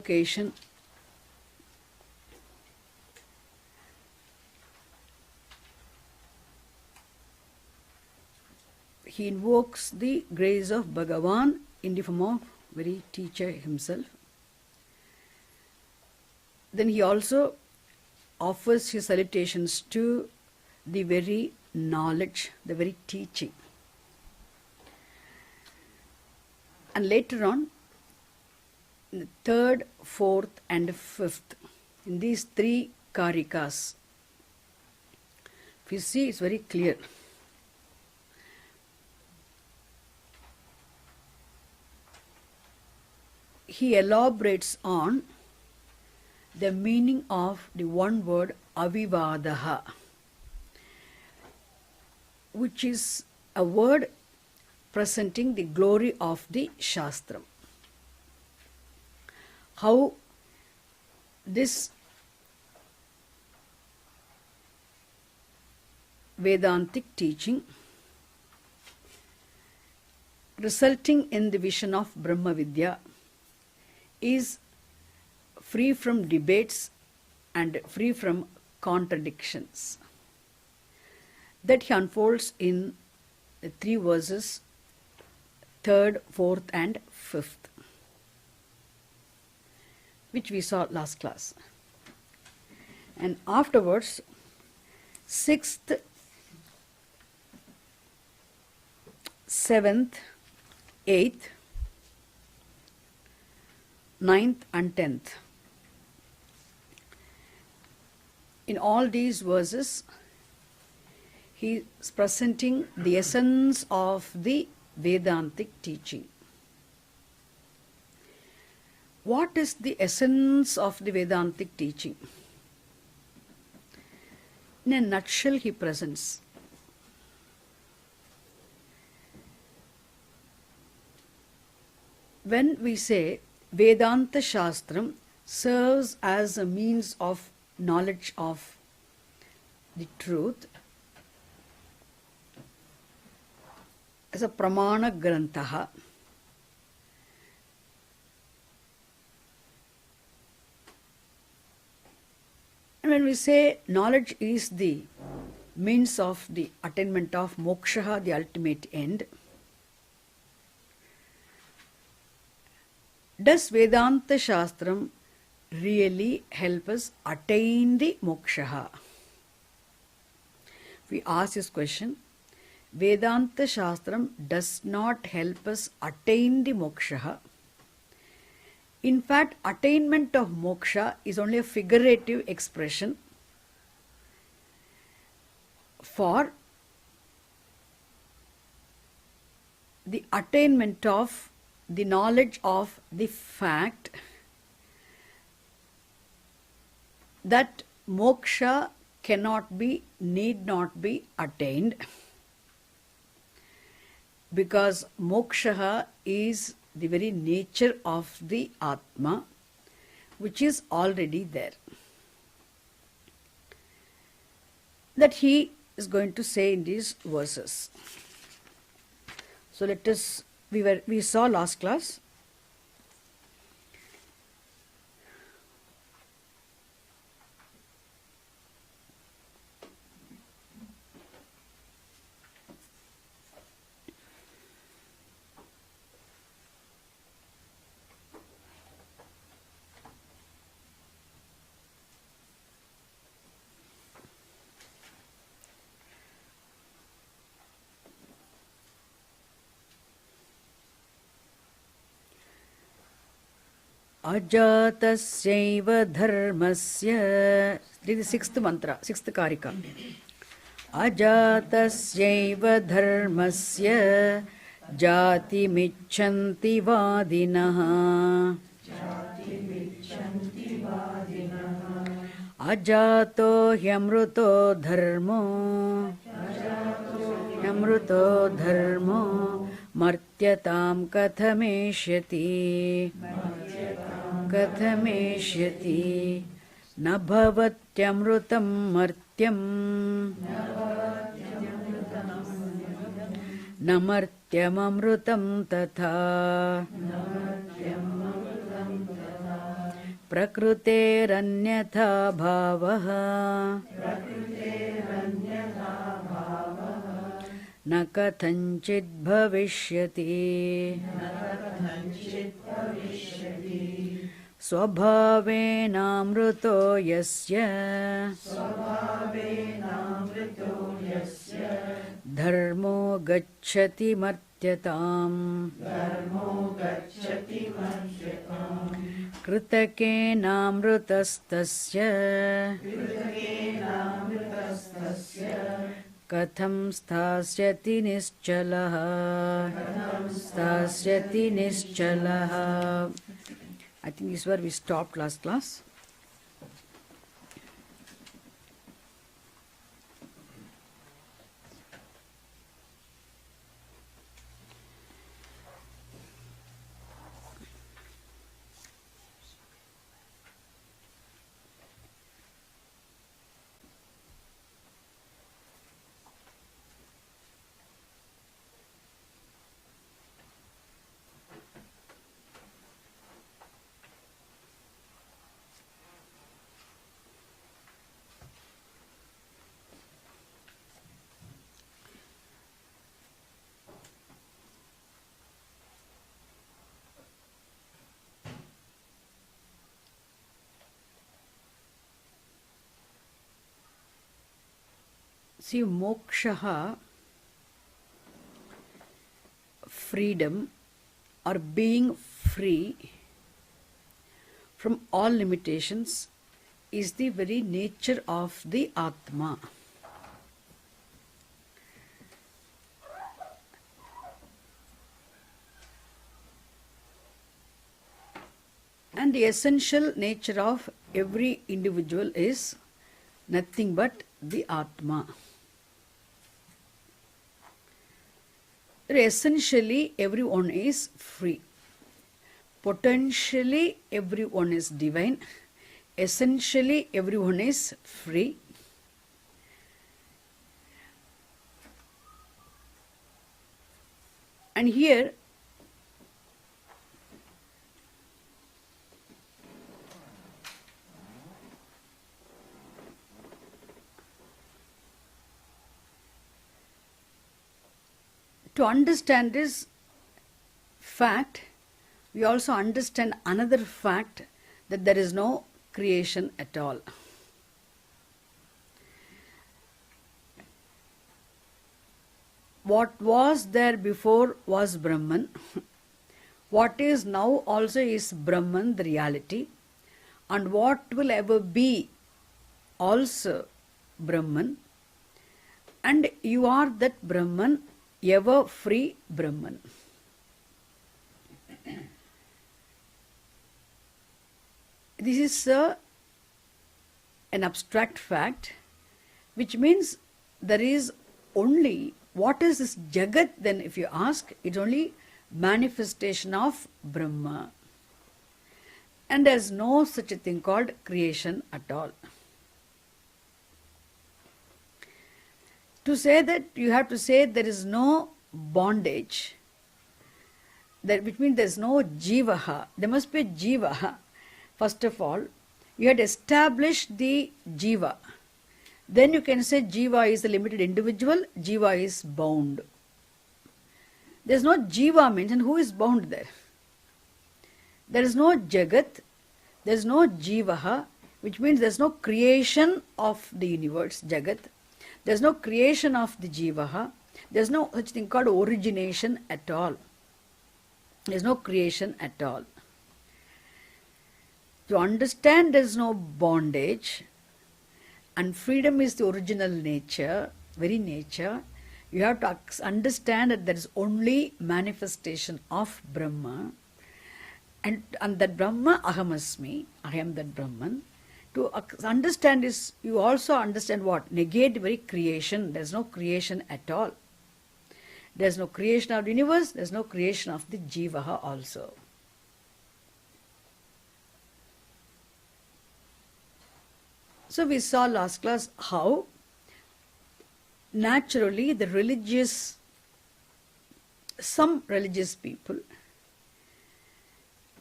invocation he invokes the grace of Bhagavan in the form of very teacher himself. Then he also offers his salutations to the very knowledge, the very teaching. And later on, in the third, fourth and fifth, in these three karikas, if you see, it's very clear. He elaborates on the meaning of the one word avivadaha, which is a word presenting the glory of the Shastram. How this Vedantic teaching, resulting in the vision of Brahma Vidya, is free from debates and free from contradictions. That he unfolds in the three verses, third, fourth and fifth, which we saw last class. And afterwards, sixth, seventh, eighth, ninth and 10th. In all these verses, he is presenting the essence of the Vedantic teaching. What is the essence of the Vedantic teaching? In a nutshell, he presents. When we say Vedanta Shastram serves as a means of knowledge of the truth, as a pramana grantaha, and when we say knowledge is the means of the attainment of moksha, the ultimate end, does Vedanta Shastram really help us attain the moksha? We ask this question. Vedanta Shastram does not help us attain the moksha. In fact, attainment of moksha is only a figurative expression for the attainment of the knowledge of the fact that moksha cannot be, need not be attained, because moksha is the very nature of the Atma, which is already there. That he is going to say in these verses. So let us, we saw last class Ajatasya dharmasya. This is the sixth mantra, sixth karika. Ajatasya dharmasya jati michanti vadinaha. Ajato hyamruto dharmo. Hyamruto dharmo martyatam kathameshyati. Kathameshyati na bhavatyamrutam martyam na martyamamrutam tatha प्रकृतेरन्यथा भावः न कथञ्चित् भविष्यति स्वभावेनामृतो यस्य धर्मो गच्छति मर्त्यताम् कृतकेनामृतस्तस्य कथं स्थास्यति निश्चलः I think this is where we stopped last class. See, moksha, freedom or being free from all limitations is the very nature of the Atma. And the essential nature of every individual is nothing but the Atma. Essentially, everyone is free. Potentially, everyone is divine. Essentially, everyone is free. And here, to understand this fact, we also understand another fact, that there is no creation at all. What was there before was Brahman. What is now also is Brahman, the reality. And what will ever be also Brahman. And you are that Brahman, ever free Brahman. This is an abstract fact, which means there is only, what is this Jagat then, if you ask? It's only manifestation of Brahma. And there's no such a thing called creation at all. To say that, you have to say there is no bondage, which means there is no jivaha. There must be jivaha. First of all, you had established the jiva. Then you can say jiva is a limited individual, jiva is bound. There is no jiva means, and who is bound there? There is no jagat, there is no jivaha, which means there is no creation of the universe, jagat. There is no creation of the jivaha. There is no such thing called origination at all. There is no creation at all. To understand there is no bondage, and freedom is the original nature, very nature, you have to understand that there is only manifestation of Brahma, and that Brahma, Ahamasmi, I am that Brahman. To understand this, you also understand what? Negate very creation. There is no creation at all. There is no creation of the universe, there is no creation of the jivaha also. So we saw last class how naturally some religious people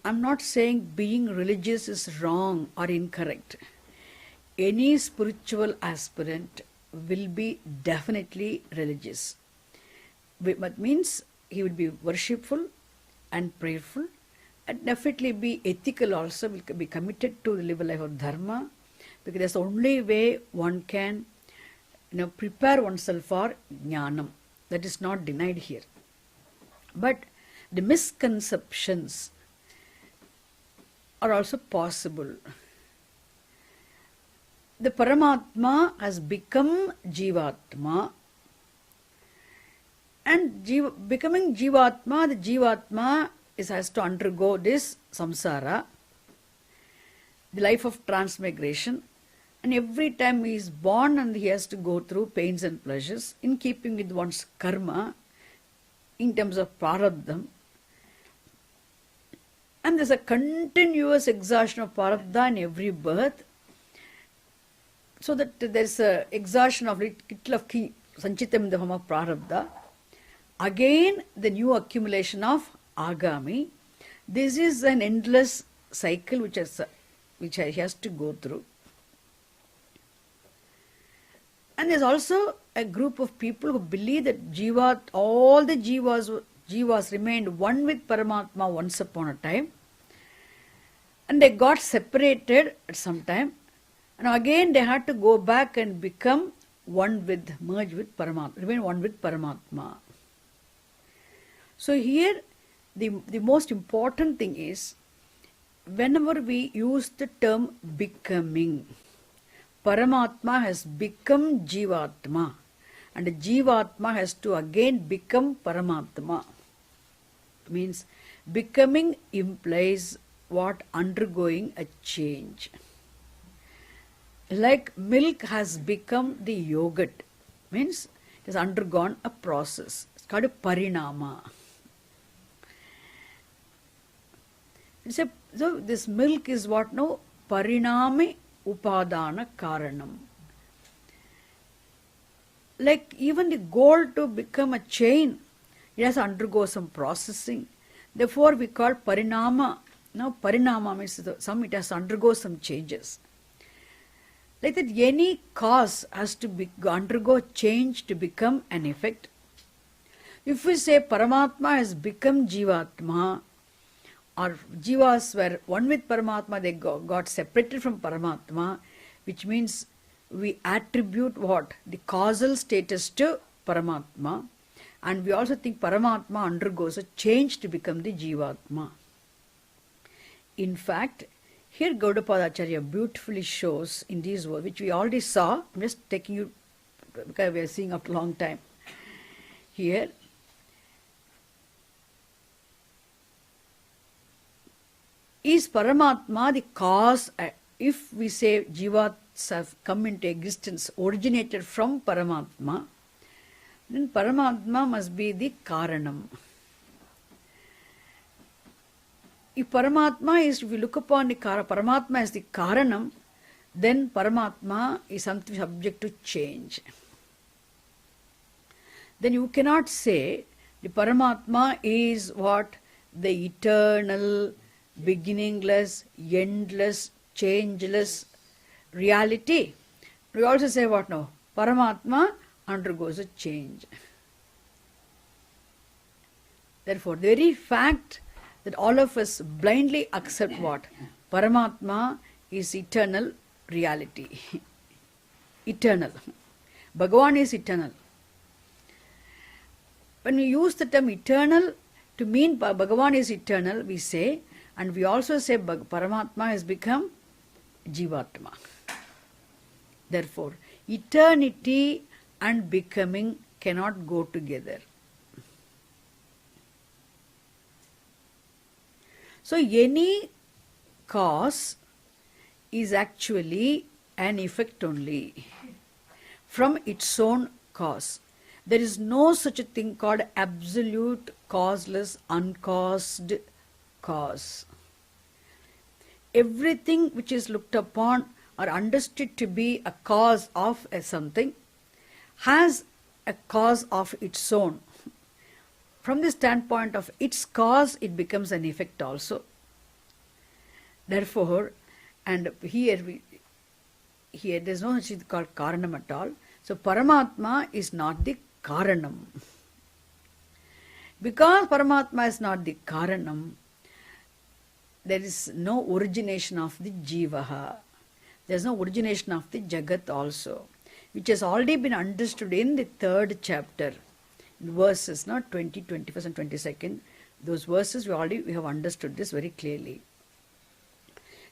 I'm not saying being religious is wrong or incorrect. Any spiritual aspirant will be definitely religious. That means he will be worshipful and prayerful, and definitely be ethical also, will be committed to live a life of dharma, because that's the only way one can prepare oneself for jnanam. That is not denied here. But the misconceptions are also possible. The Paramatma has become Jivatma, and becoming Jivatma, the Jivatma has to undergo this samsara, the life of transmigration, and every time he is born and he has to go through pains and pleasures in keeping with one's karma in terms of prarabdham. And there's a continuous exhaustion of prarabdha in every birth, so that there's an exhaustion of little of ki, sanchitam in the form of prarabdha. Again, the new accumulation of agami. This is an endless cycle which he has to go through. And there's also a group of people who believe that all the jivas remained one with Paramatma once upon a time, and they got separated at some time, and again they had to go back and become merge with Paramatma, remain one with Paramatma. So here the most important thing is, whenever we use the term becoming, Paramatma has become Jivatma, and the Jivatma has to again become Paramatma. Means becoming implies what? Undergoing a change. Like milk has become the yogurt, means it has undergone a process. It's called a parinama. So this milk is what now? Parinami upadana karanam. Like even the gold to become a chain, it has to undergo some processing. Therefore we call parinama. Now parinama means it has to undergo some changes. Like that, any cause has to undergo change to become an effect. If we say Paramatma has become Jivatma, or Jivas were one with Paramatma, they got separated from Paramatma, which means we attribute what? The causal status to Paramatma, and we also think Paramatma undergoes a change to become the Jivatma. In fact, here Gaudapada Acharya beautifully shows in these words, which we already saw. I'm just taking you, because we are seeing after a long time. Here, is Paramatma the cause? If we say Jivas have come into existence, originated from Paramatma, then Paramatma must be the Karanam. If Paramatma is, if we look upon the Paramatma as the Karanam, then Paramatma is something subject to change. Then you cannot say the Paramatma is what? The eternal, beginningless, endless, changeless reality. We also say what now? Paramatma undergoes a change. Therefore, the very fact that all of us blindly accept what? Paramatma is eternal reality. Eternal. Bhagavan is eternal. When we use the term eternal to mean Bhagavan is eternal, we say, and we also say Paramatma has become Jivatma. Therefore, eternity and becoming cannot go together. So any cause is actually an effect only from its own cause. There is no such a thing called absolute causeless, uncaused cause. Everything which is looked upon or understood to be a cause of something has a cause of its own. From the standpoint of its cause, it becomes an effect also. Therefore, and here there is no such thing called Karanam at all. So Paramatma is not the Karanam. Because Paramatma is not the Karanam, there is no origination of the Jivaha. There is no origination of the Jagat also, which has already been understood in the 3rd chapter, in verses, not 20, 21st and 22nd. Those verses we have understood this very clearly.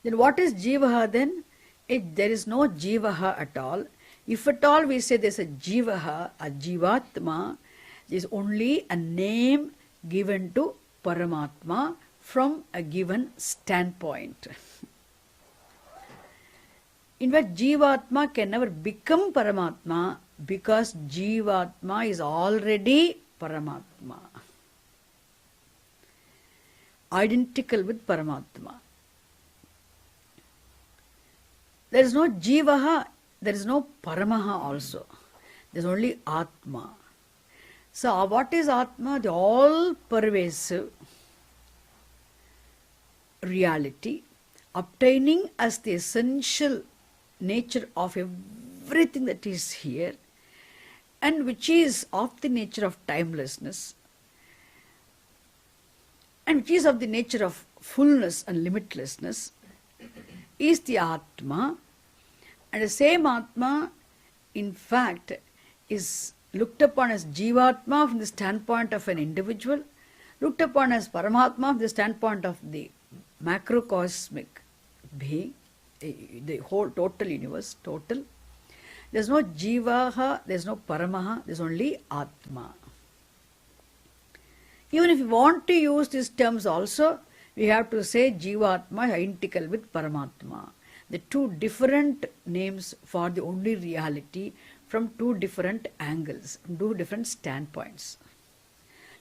Then what is Jivaha then? There is no Jivaha at all. If at all we say there is a Jivaha, a Jivatma, there is only a name given to Paramatma from a given standpoint. In fact, Jivatma can never become Paramatma because Jivatma is already Paramatma, identical with Paramatma. There is no Jivaha, there is no Paramaha also. There is only Atma. So what is Atma? The all-pervasive reality, obtaining as the essential nature of everything that is here, and which is of the nature of timelessness, and which is of the nature of fullness and limitlessness, is the Atma. And the same Atma, in fact, is looked upon as Jivatma from the standpoint of an individual, looked upon as Paramatma from the standpoint of the macrocosmic being, the whole total universe, total. There is no Jivaha, there is no Paramaha, there is only Atma. Even if you want to use these terms also, we have to say Jivatma is identical with Paramatma. The two different names for the only reality from two different angles, from two different standpoints.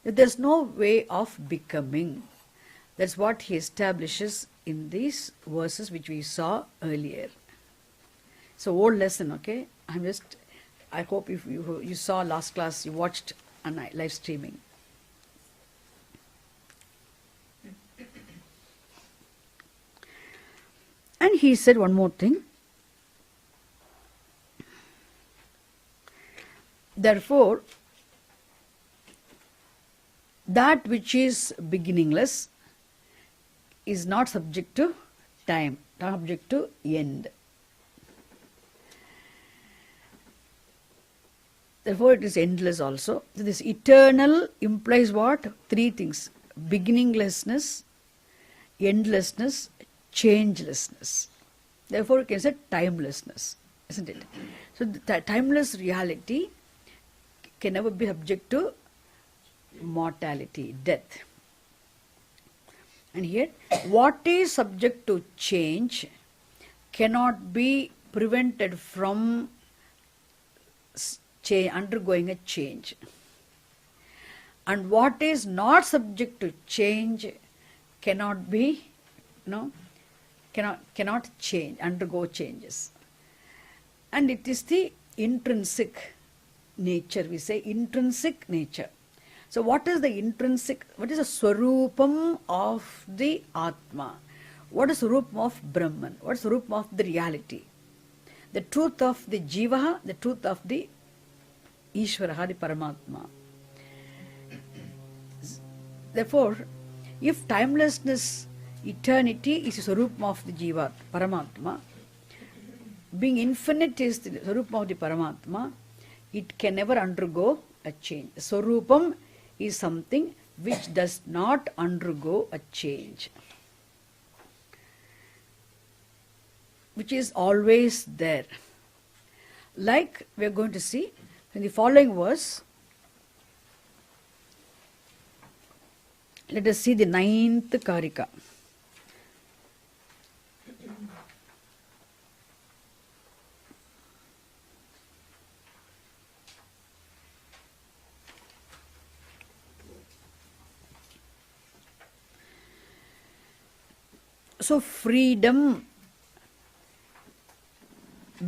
There is no way of becoming. That's what he establishes in these verses which we saw earlier. So old lesson, okay? I hope if you saw last class, you watched on live streaming. And he said one more thing. Therefore, that which is beginningless is not subject to time, not subject to end. Therefore, it is endless also. So this eternal implies what? 3 things: beginninglessness, endlessness, changelessness. Therefore, you can say timelessness, isn't it? So the timeless reality can never be subject to mortality, death. And here, what is subject to change cannot be prevented from undergoing a change. And what is not subject to change cannot be, cannot change, undergo changes. And it is the intrinsic nature, we say intrinsic nature. So what is the intrinsic, what is the swarupam of the Atma? What is the swarupam of Brahman? What is the swarupam of the reality? The truth of the Jivaha, the truth of the Ishvaraha, the Paramatma. Therefore, if timelessness, eternity is the swarupam of the Jiva, Paramatma, being infinite is the swarupam of the Paramatma, it can never undergo a change. Swarupam is something which does not undergo a change, which is always there. Like we are going to see in the following verse. Let us see the 9th Karika. So freedom,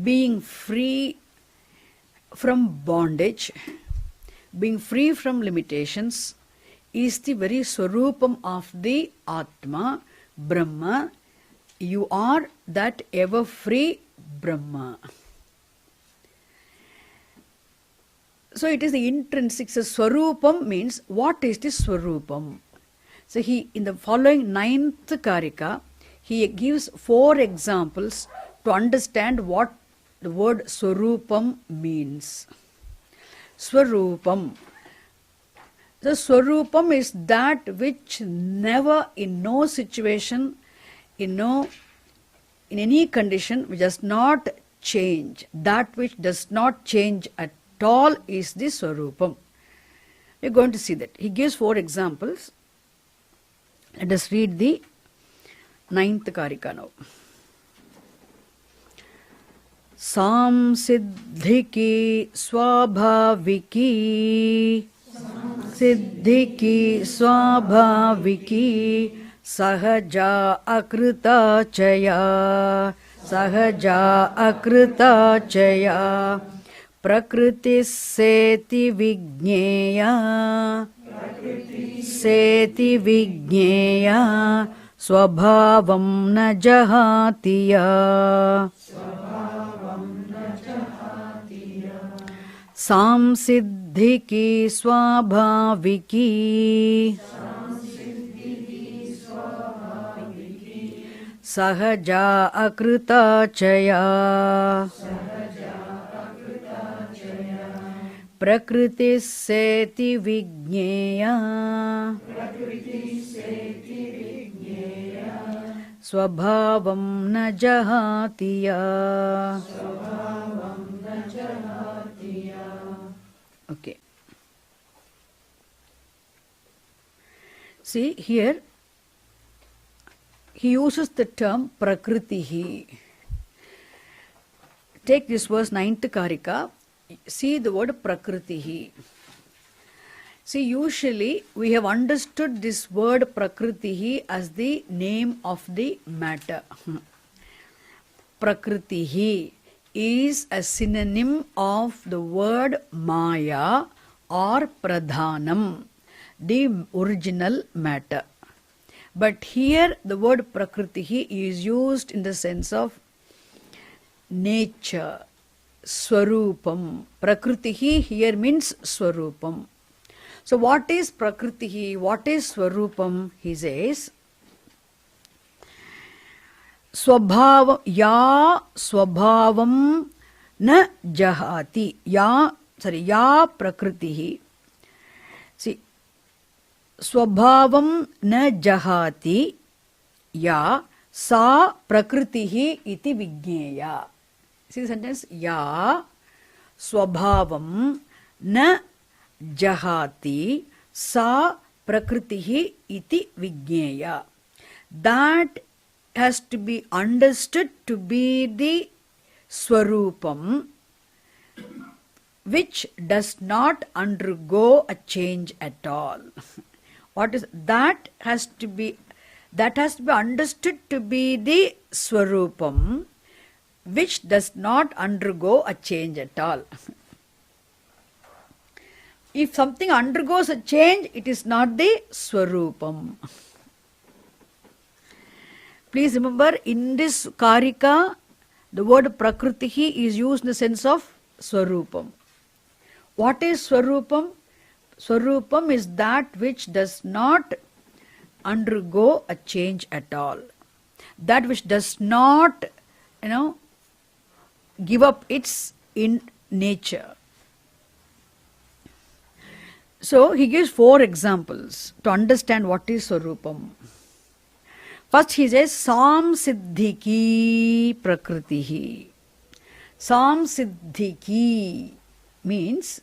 being free from bondage, being free from limitations, is the very swarupam of the Atma, Brahma, You are that ever free Brahma. So it is the intrinsic. So Swarupam means what is the Swarupam? So he, in the following 9th Karika, he gives 4 examples to understand what the word Swarupam means. Swarupam. So Swarupam is that which never, in no situation, in any condition, which does not change. That which does not change at all is the Swarupam. We are going to see that. He gives 4 examples. Let us read the 9th Karika now. Samsiddhiki swabhaviki Siddhiki swabhaviki Sahaja akrita chaya Sahaja akrita chaya Prakriti seti vigneya Seti vigneya Swabhavam na jahatiya Samsiddhiki swabhaviki Sahaja akrita chaya Prakriti seti vigneya Swabhavam na jahatiya. Okay. See here, he uses the term Prakritihi. Take this verse 9th Karika. See the word Prakritihi. See, usually we have understood this word Prakritihi as the name of the matter. Prakritihi is a synonym of the word Maya or Pradhanam, the original matter. But here the word Prakritihi is used in the sense of nature, Swarupam. Prakritihi here means Swarupam. So what is Prakritihi? What is Swarupam? He says, Swabhavam ya swabhavam na jahati. Ya Prakritihi. See, Swabhavam na jahati ya sa Prakritihi iti vigneya. See the sentence? Ya swabhavam na jahati sa Prakritihi iti vigneya. That has to be understood to be the Swarupam, which does not undergo a change at all. What is that? Has to be understood to be the Swarupam, which does not undergo a change at all. If something undergoes a change, it is not the Swarupam. Please remember, in this Karika, the word Prakritihi is used in the sense of Swarupam. What is Swarupam? Swarupam is that which does not undergo a change at all. That which does not, give up its in nature. So he gives 4 examples to understand what is Swarupam. First he says Samsiddhiki Prakritihi. Samsiddhiki means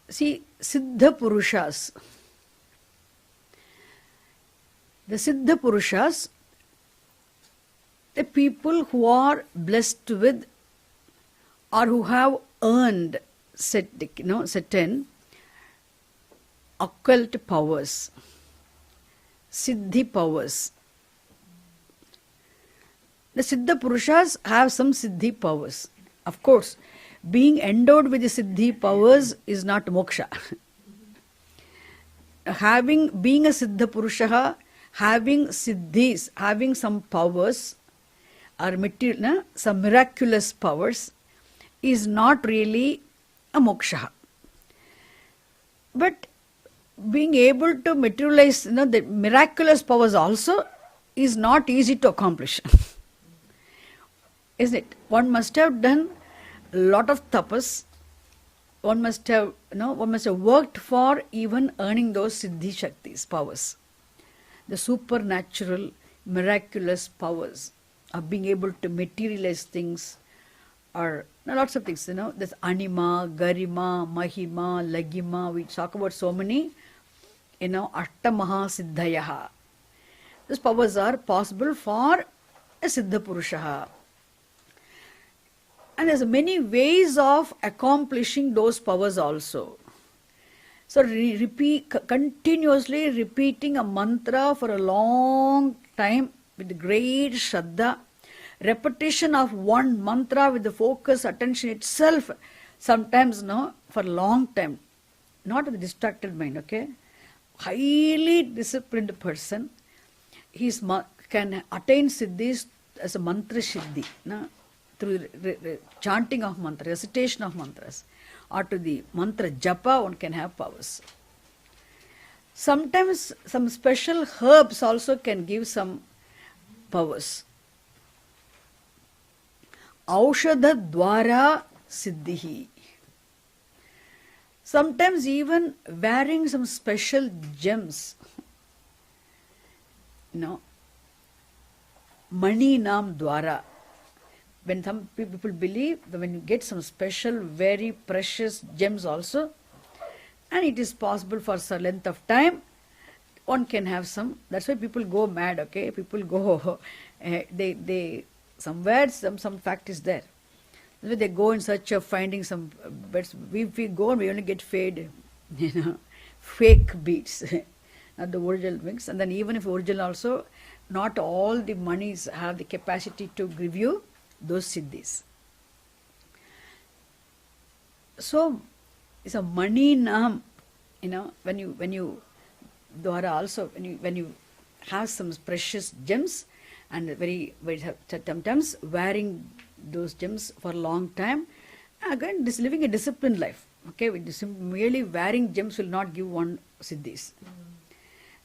see, Siddha Purushas. The Siddha Purushas, the people who are blessed with or who have earned certain occult powers, Siddhi powers. The Siddha Purushas have some Siddhi powers. Of course, being endowed with the siddhi powers is not moksha. Being a siddha purusha, having siddhis, having some powers or some miraculous powers is not really a moksha. But being able to materialize the miraculous powers also is not easy to accomplish. Isn't it? One must have done a lot of tapas. One must have worked for even earning those siddhi shaktis, powers. The supernatural, miraculous powers of being able to materialize things, or lots of things, there's anima, garima, mahima, lagima. We talk about so many, ashtamaha siddhayaha. These powers are possible for a siddha purusha. And there's many ways of accomplishing those powers also. So continuously repeating a mantra for a long time with great shraddha, repetition of one mantra with the focus, attention itself, sometimes for a long time, not with a distracted mind, okay? Highly disciplined person, he can attain siddhis as a mantra siddhi, through chanting of mantras, recitation of mantras, or to the mantra japa, one can have powers. Sometimes some special herbs also can give some powers. Aushadha dwara siddhihi. Sometimes even wearing some special gems, mani nam dwara. When some people believe that when you get some special, very precious gems also, and it is possible for a length of time, one can have some. That's why people go mad, okay? People go, they somewhere some fact is there. That's why they go in search of finding some beads. We go and we only get fake beads, not the original things. And then even if original also, not all the monies have the capacity to give you those siddhis. So it's a mani nam, when you dwara also, when you have some precious gems, and very sometimes wearing those gems for a long time, again this living a disciplined life, okay? Merely wearing gems will not give one siddhis.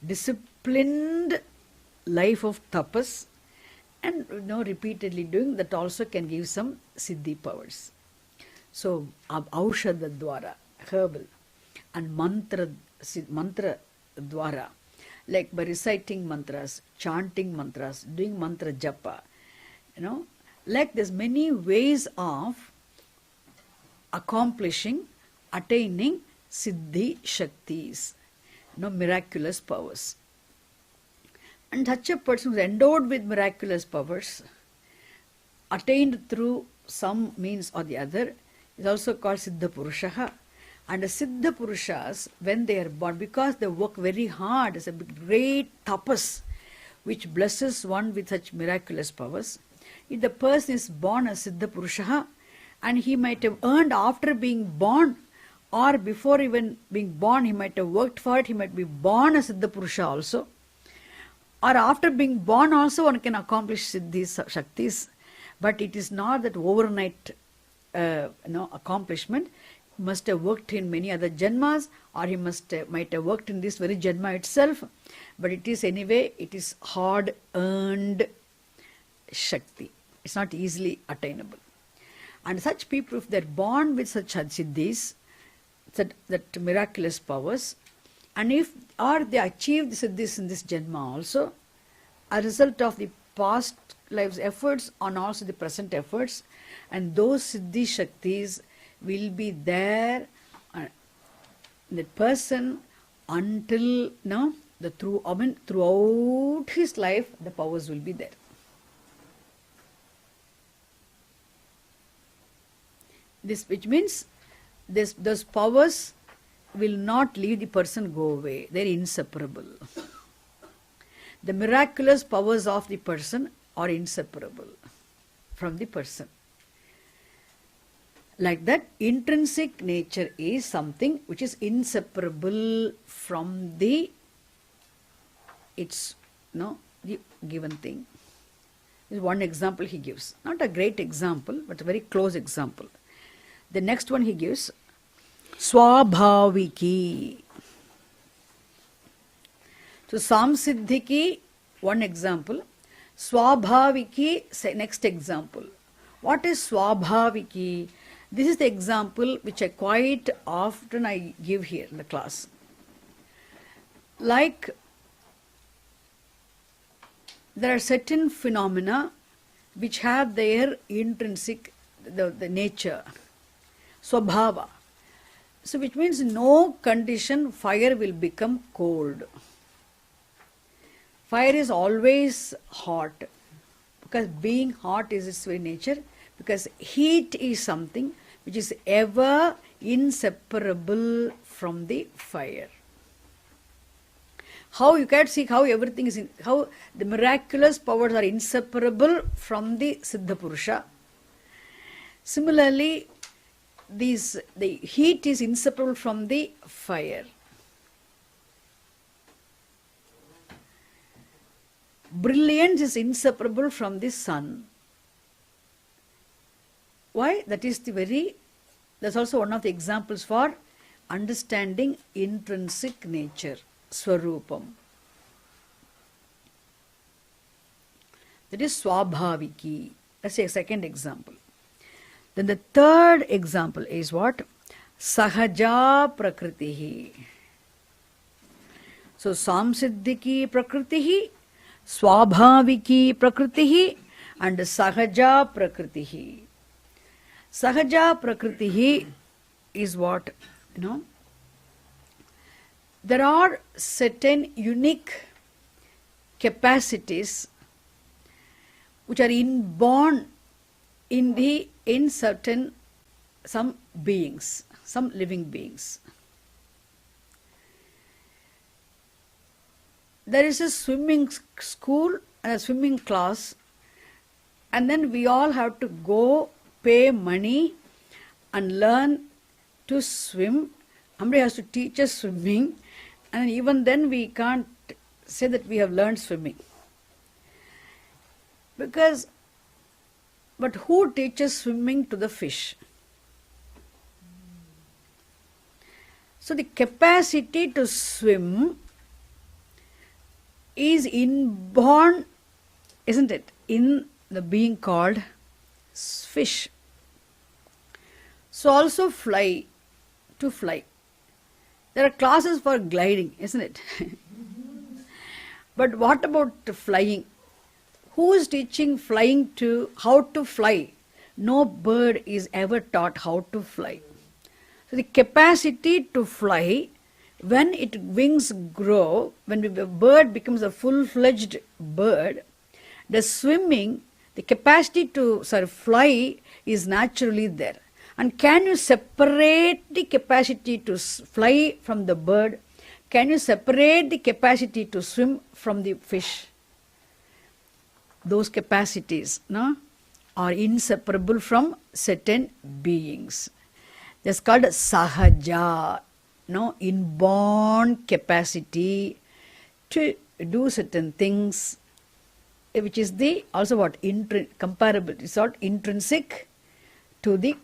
Disciplined life of tapas, and repeatedly doing that also can give some siddhi powers. So aushadha dwara, herbal, and mantra dwara, like by reciting mantras, chanting mantras, doing mantra japa, like there's many ways of accomplishing, attaining siddhi shaktis, miraculous powers. And such a person who is endowed with miraculous powers, attained through some means or the other, is also called siddha purusha. And the siddha purushas, when they are born, because they work very hard, it's a great tapas which blesses one with such miraculous powers. If the person is born as siddha purusha, and he might have earned after being born, or before even being born, he might have worked for it, he might be born as siddha purusha also. Or after being born also one can accomplish siddhis, shaktis, but it is not that overnight accomplishment. He must have worked in many other janmas, or he might have worked in this very janma itself, but it is anyway, it is hard earned shakti. It's not easily attainable. And such people, if they are born with such siddhis, that miraculous powers, and if they achieve the siddhis in this janma also, a result of the past life's efforts and also the present efforts, and those siddhi shaktis will be there in that person until throughout his life the powers will be there. This, which means those powers will not leave the person go away. They are inseparable. The miraculous powers of the person are inseparable from the person. Like that, intrinsic nature is something which is inseparable from the the given thing. This is one example he gives. Not a great example, but a very close example. The next one he gives, Swabhaviki. So Samsiddhiki, one example. Swabhaviki, next example. What is Swabhaviki? This is the example which I quite often give here in the class. Like, there are certain phenomena which have their intrinsic, the nature, swabhava. So which means no condition fire will become cold. Fire is always hot, because being hot is its very nature, because heat is something which is ever inseparable from the fire. How you can see how everything is, how the miraculous powers are inseparable from the Siddha Purusha. Similarly, the heat is inseparable from the fire. Brilliance is inseparable from the sun. Why? That's also one of the examples for understanding intrinsic nature, Swarupam. That is Swabhaviki. That's a second example. Then the third example is what? Sahaja Prakritihi. So Samsiddhiki Prakritihi, Swabhaviki Prakritihi, and Sahaja Prakritihi. Sahaja Prakritihi is what? There are certain unique capacities which are inborn in some beings, some living beings. There is a swimming school and a swimming class, and then we all have to go pay money and learn to swim. Somebody has to teach us swimming, and even then we can't say that we have learned swimming. But who teaches swimming to the fish? So the capacity to swim is inborn, isn't it, in the being called fish. So also to fly. There are classes for gliding, isn't it? But what about flying? Who is teaching how to fly? No bird is ever taught how to fly. So the capacity to fly, when its wings grow, when the bird becomes a full-fledged bird, the capacity to fly is naturally there. And can you separate the capacity to fly from the bird? Can you separate the capacity to swim from the fish? Those capacities are inseparable from certain beings. That's called sahaja, inborn capacity to do certain things, which is also what? Comparable. It's not intrinsic to the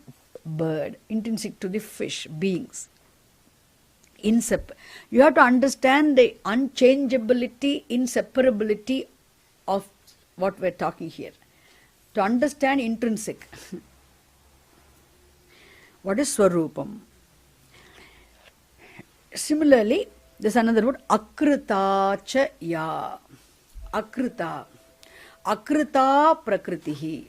bird, intrinsic to the fish, beings. You have to understand the unchangeability, inseparability of what we're talking here. To understand intrinsic. What is Swarupam? Similarly, there's another word, Akrita cha ya. Akrita. Akrita Prakritihi.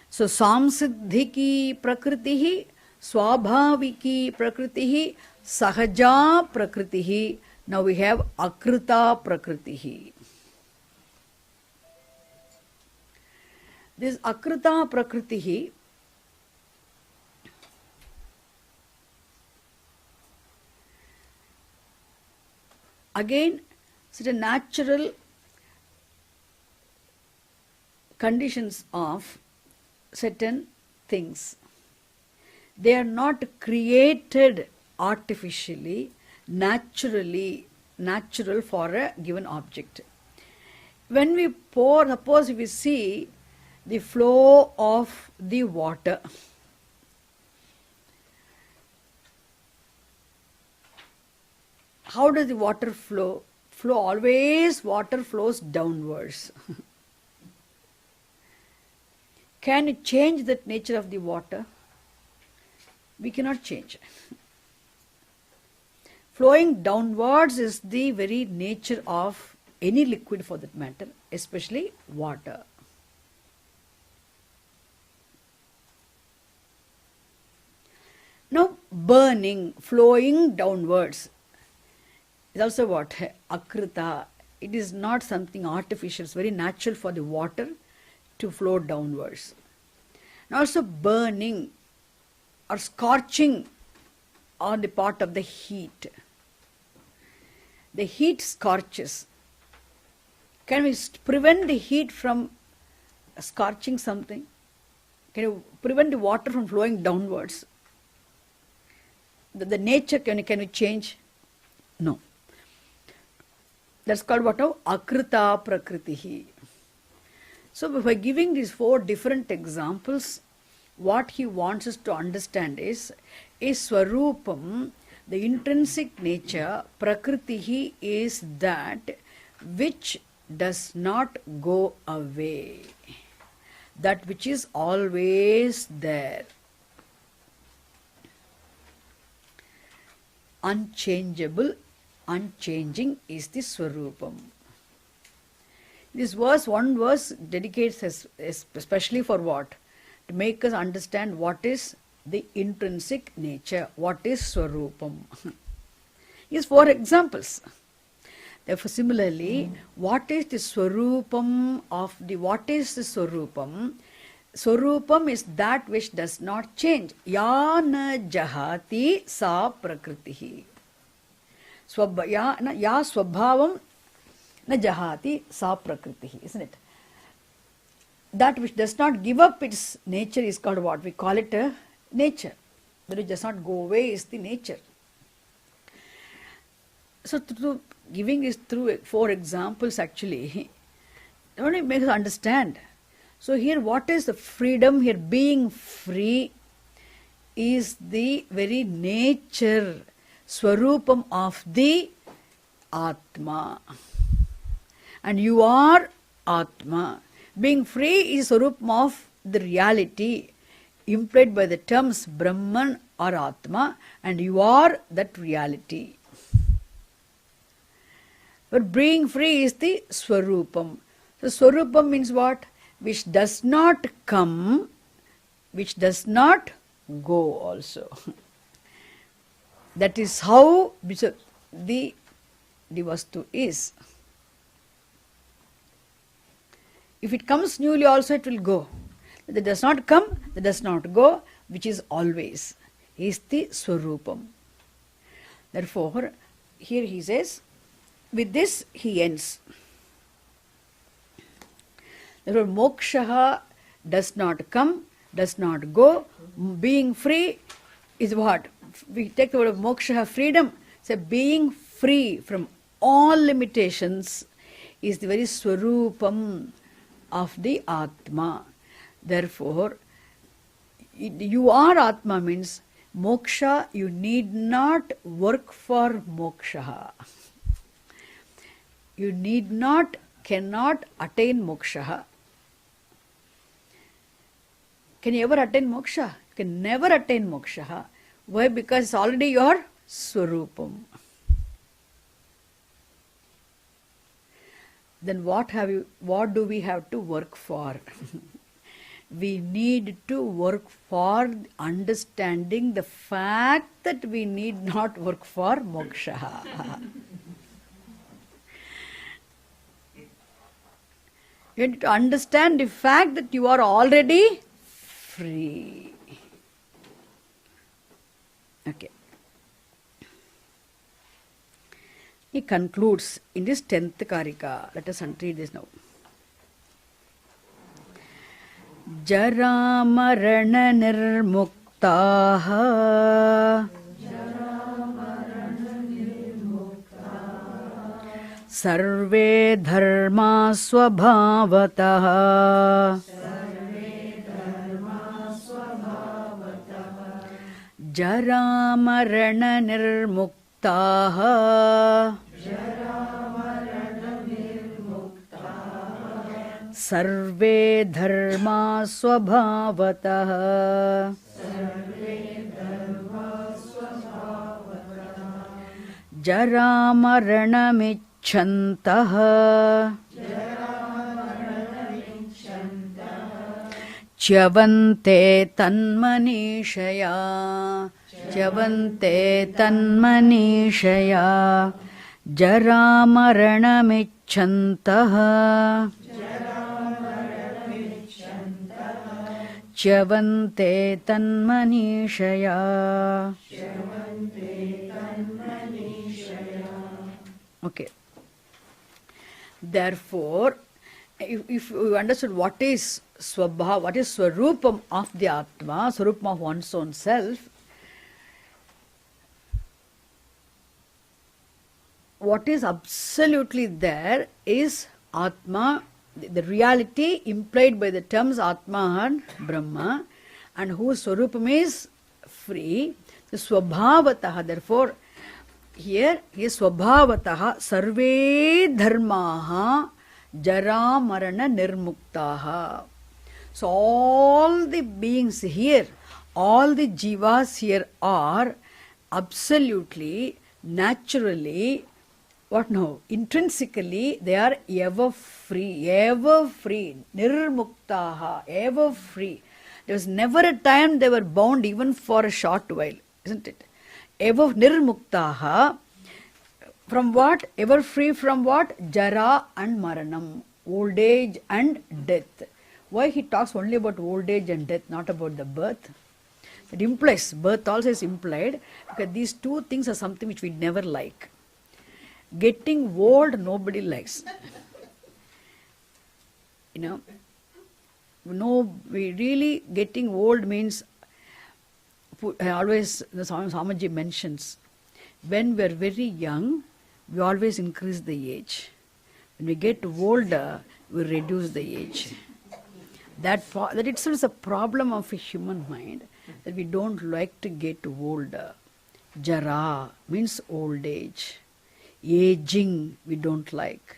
So Samsiddhiki Prakritihi, Swabhaviki Prakritihi, Sahaja Prakritihi. Now we have Akrita Prakritihi. This Akrita Prakritihi again, certain natural conditions of certain things. They are not created artificially, natural for a given object. When we pour, suppose if we see the flow of the water, how does the water flow? Always water flows downwards. Can you change the nature of the water? We cannot change. Flowing downwards is the very nature of any liquid for that matter, especially water. Now, burning, flowing downwards is also what? Akrita. It is not something artificial. It's very natural for the water to flow downwards. And also burning or scorching on the part of the heat. The heat scorches. Can we prevent the heat from scorching something? Can you prevent the water from flowing downwards? The nature, can we change? No. That's called what now? Akrita prakritihi. So by giving these 4 different examples, what he wants us to understand is Swarupam, the intrinsic nature, prakritihi, is that which does not go away, that which is always there, unchangeable, unchanging is the Swarupam. This verse, one verse dedicates especially for what? To make us understand what is the intrinsic nature, what is Swarupam. Is 4 examples. Therefore, similarly, what is the Swarupam of the, what is the Swarupam? Swarupam is that which does not change. Ya na jahati sa prakritihi. Ya swabhavam na jahati sa prakritihi, isn't it? That which does not give up its nature is called what? We call it a nature. That which does not go away is the nature. So through giving this through 4 examples actually, it only makes us understand. So here what is the freedom? Here being free is the very nature, Swarupam of the Atma. And you are Atma. Being free is Swarupam of the reality implied by the terms Brahman or Atma, and you are that reality. But being free is the Swarupam. So Swarupam means what? Which does not come, which does not go also. That is how the Vastu is. If it comes newly also it will go. That does not come, that does not go, which is always, is the Swarupam. Therefore, here he says, with this he ends. Therefore, moksha does not come, does not go. Being free is what? We take the word of moksha, freedom. So being free from all limitations is the very Swarupam of the Atma. Therefore, you are Atma means moksha, you need not work for moksha. You need not, cannot attain moksha. Can you ever attain moksha? You can never attain moksha. Why? Because it's already your Swarupam. Then what do we have to work for? We need to work for understanding the fact that we need not work for moksha. You need to understand the fact that you are already free. Okay. He concludes in this 10th Karika. Let us read this now. Jara marana nirmuktaha Sarve dharma swabhavataha Jara marana nirmuktaha Sarve dharma swabhavataha Jara marana michantaha Chavante tanmanishaya Chavante tanmanishaya Jara marana michantaha Chavante tanmanishaya. Okay. Therefore, if you understood what is Swabha, what is Swarupam of the Atma, Swarupam of one's own self, what is absolutely there is Atma, the reality implied by the terms Atma and Brahma, and whose Swarupam is free, the Swabhavataha. Therefore, here is Swabhavataha Sarve Dharmaha Jara Marana Nirmuktaha. So all the beings here, all the jivas here are absolutely, naturally, what now? Intrinsically, they are ever free, nirmuktaha, ever free. There was never a time they were bound even for a short while, isn't it? Ever nirmuktaha, from what? Ever free from what? Jara and maranam, old age and death. Why he talks only about old age and death, not about the birth? It implies, birth also is implied, because these two things are something which we never like. Getting old, nobody likes. No, we really getting old means, always the Swamiji mentions, when we are very young, we always increase the age. When we get older, we reduce the age. That itself is a problem of a human mind, that we don't like to get older. Jara means old age. Aging, we don't like.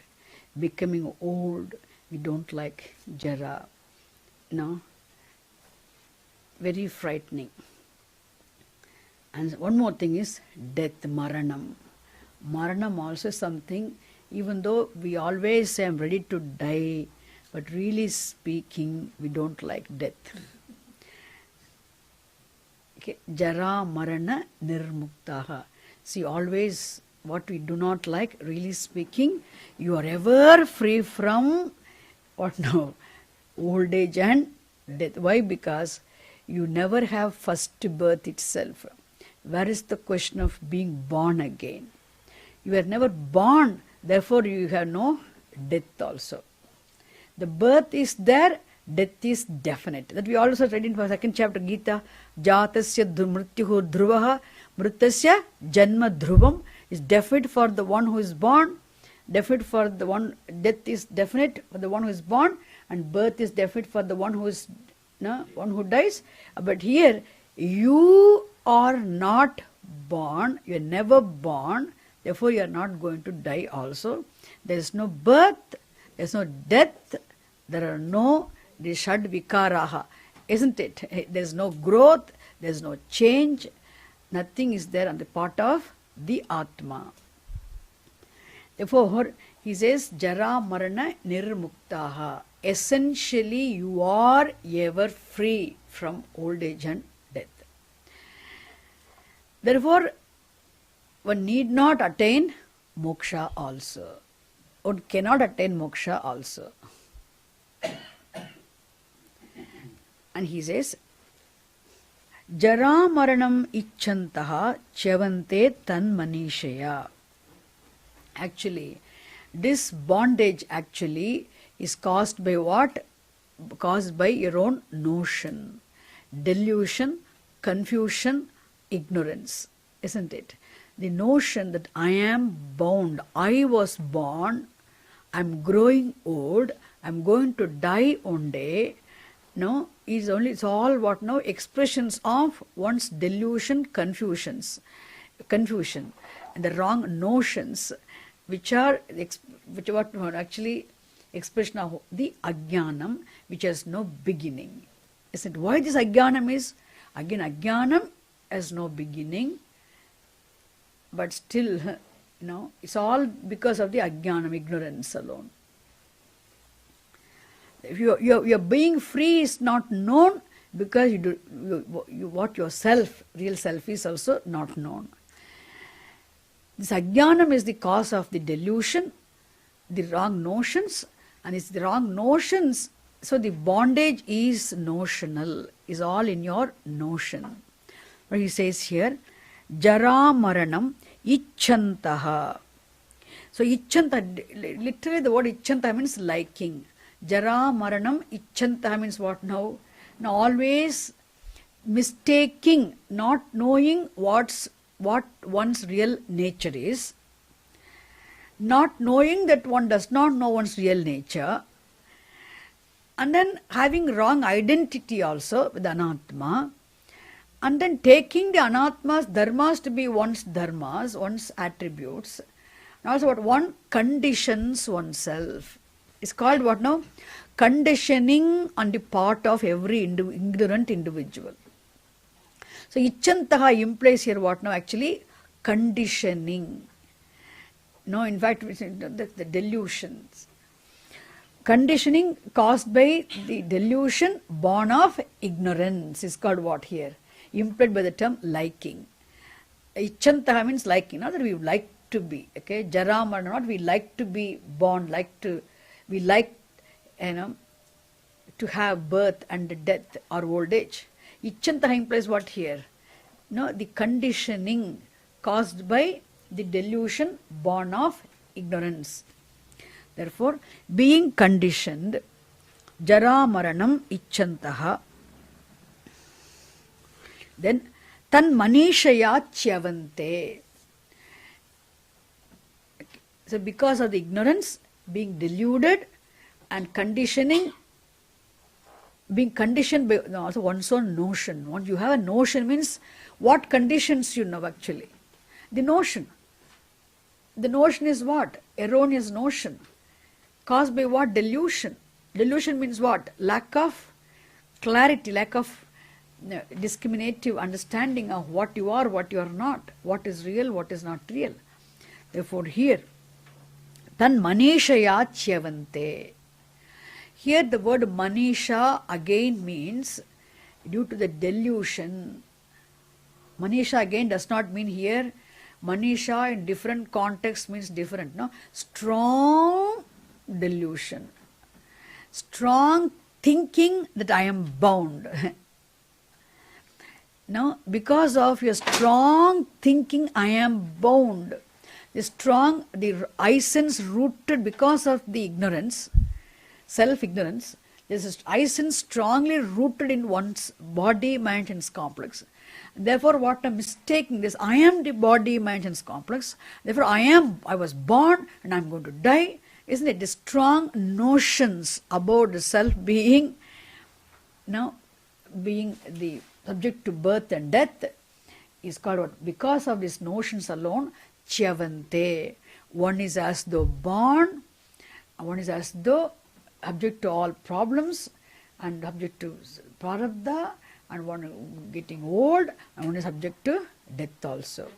Becoming old, we don't like. Jara. No? Very frightening. And one more thing is death, maranam. Maranam also is something, even though we always say, I'm ready to die, but really speaking, we don't like death. Okay. Jara marana nirmuktaha. See, always what we do not like, really speaking, you are ever free from what now? Old age and death. Why? Because you never have first birth itself. Where is the question of being born again? You were never born, therefore you have no death also. The birth is there, death is definite. That we also read in the second chapter Gita, Jatasya mrityuhu dhruvaha, mritasya janma dhruvam, is definite for the one who is born, definite for the one, death is definite for the one who is born, and birth is definite for the one who is, one who dies. But here, you are not born, you are never born, therefore you are not going to die also. There is no birth, there is no death, there are no shad vikaraha, isn't it? There is no growth, there is no change, nothing is there on the part of the Atma. Therefore, he says, Jara Marana Nirmuktaha. Essentially, you are ever free from old age and death. Therefore, one need not attain moksha also. One cannot attain moksha also. And he says, Jara maranam icchantaha chavante tan manishaya. Actually, this bondage actually is caused by what? caused by your own notion, delusion, confusion, ignorance, isn't it? The notion that I am bound, I was born, I'm growing old, I'm going to die one day, no, it's all what now? Expressions of one's delusion, confusion, and the wrong notions, which are actually expression of the ajnanam, which has no beginning. Isn't it? Why this ajnanam is? Again, ajnanam has no beginning, but still, it's all because of the ajnanam, ignorance alone. If your being free is not known, because what yourself, real self, is also not known. This ajnanam is the cause of the delusion, the wrong notions, and it's the wrong notions. So the bondage is notional, is all in your notion. What he says here, jara maranam icchantaha. So ichchanta, literally the word ichchanta means liking. Jara maranam ichchanta means what now? Now always mistaking, not knowing what one's real nature is, not knowing that one does not know one's real nature, and then having wrong identity also with anatma, and then taking the anatma's dharmas to be one's dharmas, one's attributes, and also what one conditions oneself. It's called what now? Conditioning on the part of every ignorant individual. So icchantaha implies here what now? Actually conditioning. No, in fact, the delusions. Conditioning caused by the delusion born of ignorance is called what here? Implied by the term liking. Icchantaha means liking, not that we would like to be. Okay, jaram or not, we like to be born, we like, to have birth and death or old age. Icchantaha implies what here? No, the conditioning caused by the delusion born of ignorance. Therefore, being conditioned, jara maranam icchantaha, then tan manishaya chyavante. So because of the ignorance, being deluded and conditioning, being conditioned by also one's own notion. Once you have a notion means what conditions you know actually. The notion. The notion is what? Erroneous notion. Caused by what? Delusion. Delusion means what? Lack of clarity, lack of discriminative understanding of what you are, what you are not, what is real, what is not real. Therefore here, tan manishaya chyavante. Here the word manisha again means due to the delusion. Manisha again does not mean here, manisha in different contexts means different. No, strong delusion. Strong thinking that I am bound. No, because of your strong thinking I am bound. The I-sense rooted because of the ignorance, self-ignorance, this is I-sense strongly rooted in one's body, mind and complex. Therefore, what I'm mistaking this, I am the body, mind and complex. Therefore, I was born and I'm going to die. Isn't it? The strong notions about the self being, being the subject to birth and death is called what? Because of these notions alone, chyavante. One is as though born, one is as though object to all problems and object to prarabdha, and one getting old, and one is subject to death also.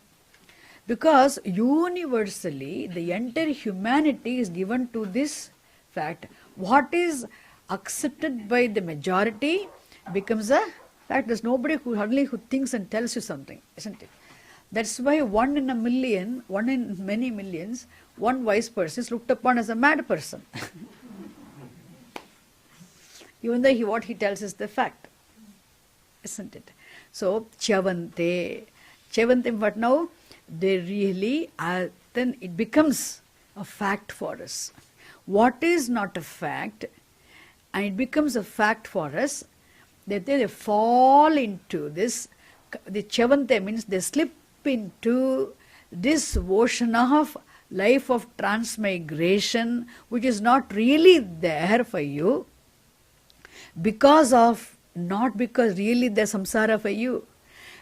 Because universally the entire humanity is given to this fact. What is accepted by the majority becomes a fact. There's nobody who thinks and tells you something, isn't it? That's why 1 in a million, 1 in many millions, one wise person is looked upon as a mad person. Even though what he tells is the fact, isn't it? So, chyavante. Chyavante, but now they really are, then it becomes a fact for us. What is not a fact and it becomes a fact for us that they fall into this. The Chavante means they slip into this ocean of life of transmigration, which is not really there for you, not because really there's samsara for you.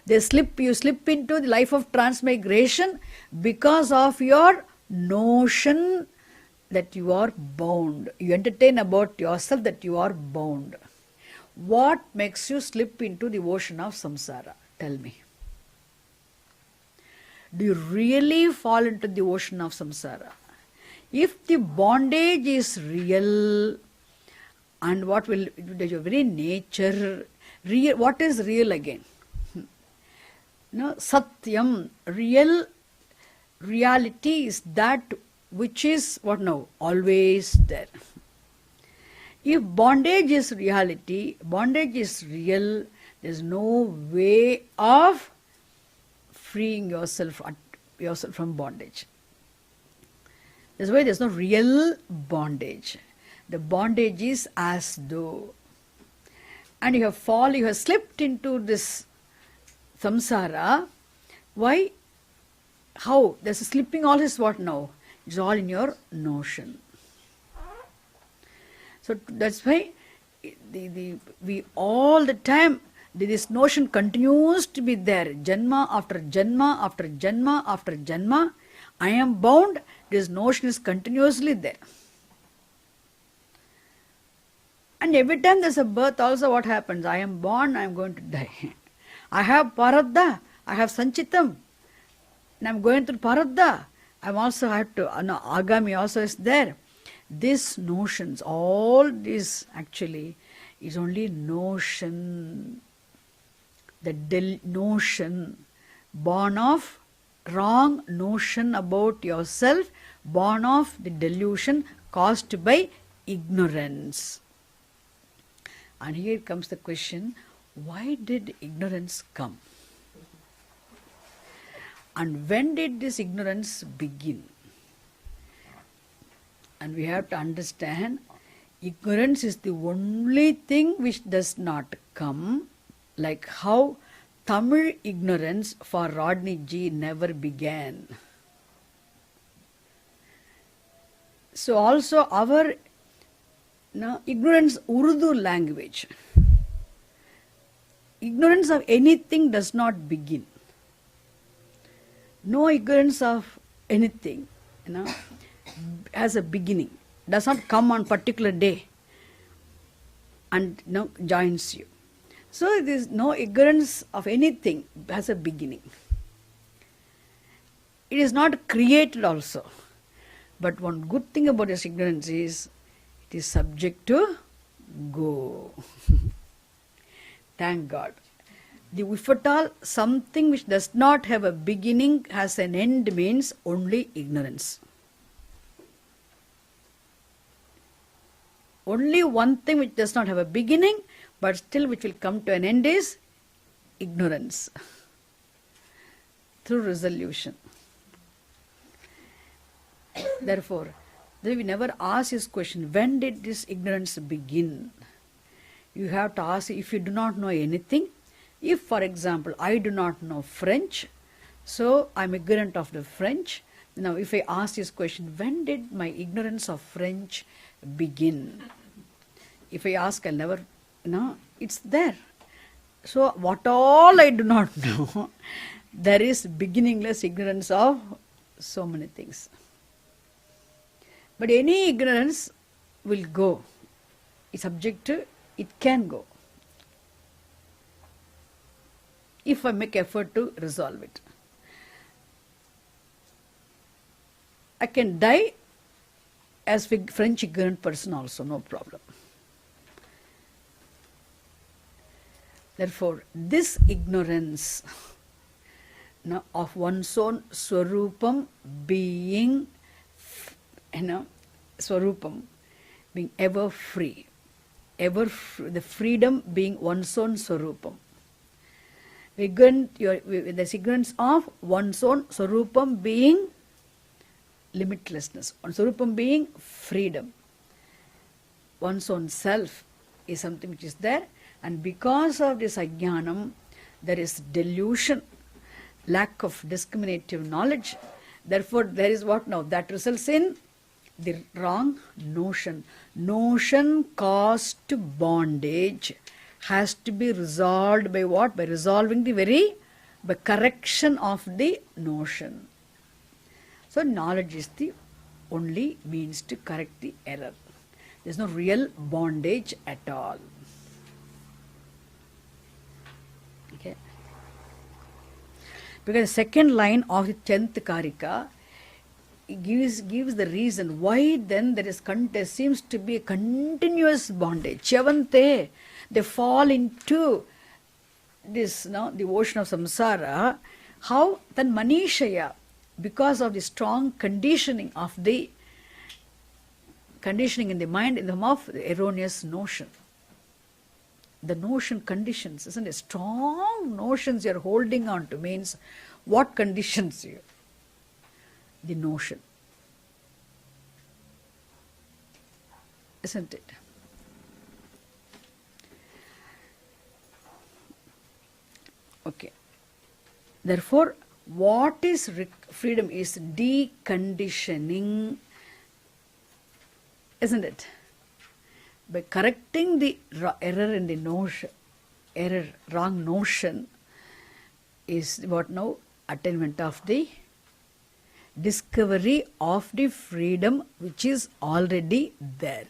You slip into the life of transmigration because of your notion that you are bound. You entertain about yourself that you are bound. What makes you slip into the ocean of samsara? Tell me. Do you really fall into the ocean of samsara? If the bondage is real, and what will your very nature, real, what is real again? No, satyam, reality is that which is what now? Always there. If bondage is reality, bondage is real, there is no way of freeing yourself from bondage. That's why there is no real bondage. The bondage is as though. And you have slipped into this samsara. Why? How? There's a slipping all is what now? It's all in your notion. So that's why we all the time, this notion continues to be there. Janma after janma after janma after janma. I am bound. This notion is continuously there. And every time there's a birth also what happens? I am born, I am going to die. I have paradha, I have sanchitam, and I am going through paradha. I also have to, agami also is there. These notions, all this actually is only notion. The notion born of wrong notion about yourself, born of the delusion caused by ignorance. And here comes the question, why did ignorance come? And when did this ignorance begin? And we have to understand, ignorance is the only thing which does not come, like how Tamil ignorance for Rodney G never began. So also our ignorance, Urdu language, ignorance of anything does not begin. No ignorance of anything, as a beginning, does not come on particular day and joins you. So there is no ignorance of anything as a beginning. It is not created also. But one good thing about this ignorance is, it is subject to go. Thank God. If at all something which does not have a beginning has an end means only ignorance. Only one thing which does not have a beginning but still which will come to an end is ignorance through resolution. Therefore, we never ask this question, when did this ignorance begin? You have to ask, if you do not know anything, if for example I do not know French, so I am ignorant of the French. Now if I ask this question, when did my ignorance of French begin? If I ask, I'll never, it's there. So what all I do not know, there is beginningless ignorance of so many things. But any ignorance will go. It's subject to, it can go, if I make effort to resolve it. I can die as a French ignorant person also, no problem. Therefore, this ignorance of one's own swarupam being, swarupam being ever free, the freedom being one's own swarupam. This ignorance of one's own swarupam being limitlessness, one's swarupam being freedom. one's own self is something which is there, and because of this ajnanam, there is delusion, lack of discriminative knowledge. Therefore, there is what now? That results in the wrong notion. Notion caused to bondage has to be resolved by what? By resolving by correction of the notion. So knowledge is the only means to correct the error. There is no real bondage at all. Okay. Because the second line of the 10th Karika gives the reason why then there seems to be a continuous bondage. Chavante, they fall into this, the ocean of samsara. How? Then manishaya, because of the strong conditioning in the mind, in the form of the erroneous notion. The notion conditions, isn't it? Strong notions you're holding on to means what conditions you? The notion. Isn't it? Okay. Therefore, what is freedom is deconditioning, isn't it? By correcting the error in the notion, wrong notion, is what now? Attainment of the discovery of the freedom which is already there.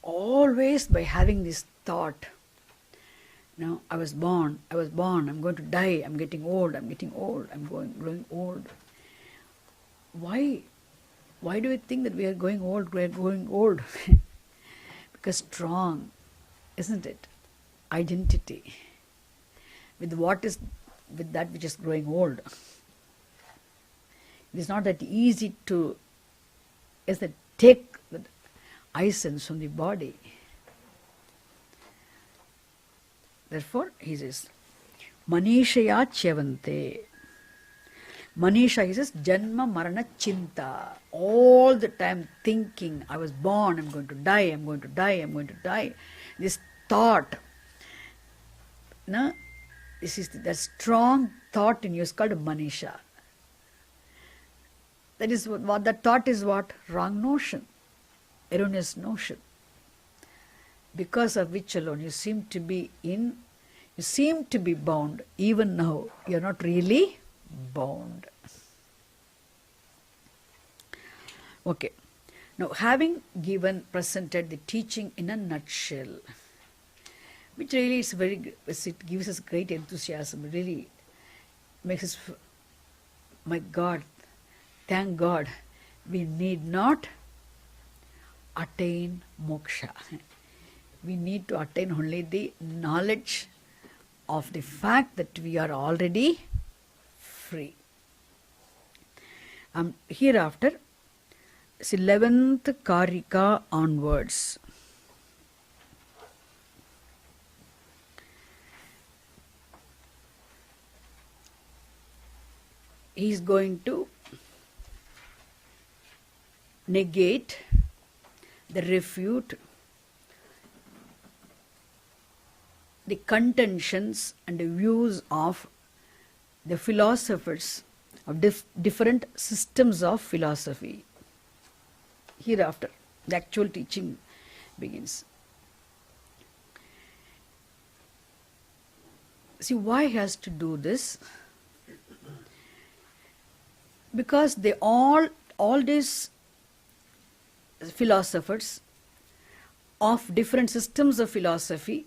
Always by having this thought, I was born, I'm going to die, I'm getting old, I'm growing old. Why? Why do we think that we are going old, Because strong, isn't it? Identity with that which is growing old. It is not that easy to take the essence from the body. Therefore, he says, Manishaya Chavante. Manisha, he says, Janma Marana Chinta. All the time thinking, I was born, I'm going to die, I'm going to die, I'm going to die. This thought, this is that strong thought in you is called Manisha. That is what that thought is what? Wrong notion, erroneous notion. Because of which alone you seem to be bound. Even now, you are not really bound. Okay. Now, having presented the teaching in a nutshell, which really is it gives us great enthusiasm. It really makes us, my God, thank God, we need not attain moksha. We need to attain only the knowledge of the fact that we are already free. Hereafter, 11th Karika onwards. He is going to negate, refute the contentions and the views of the philosophers of different systems of philosophy. Hereafter, the actual teaching begins. See, why he has to do this? Because all these philosophers of different systems of philosophy,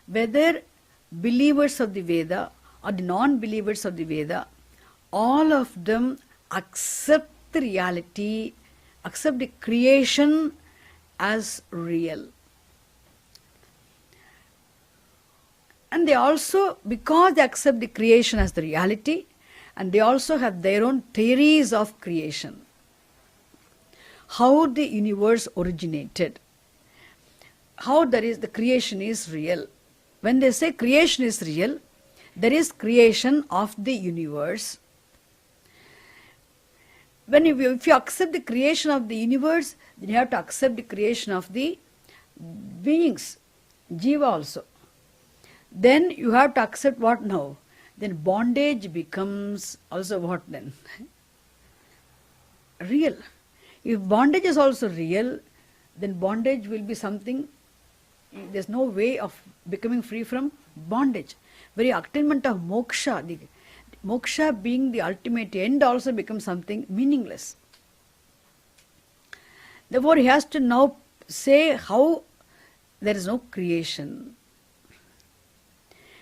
whether believers of the Veda or the non-believers of the Veda, all of them accept the reality, accept the creation as real. And they also, because they accept the creation as the reality, and they also have their own theories of creation. How the universe originated, how the creation is real. when they say creation is real, there is creation of the universe. If you accept the creation of the universe, then you have to accept the creation of the beings, Jiva also. Then you have to accept what now? Then bondage becomes also what then? Real. If bondage is also real, then bondage will be something, there's no way of becoming free from bondage. Very attainment of moksha, the moksha being the ultimate end, also becomes something meaningless. Therefore, he has to now say how there is no creation.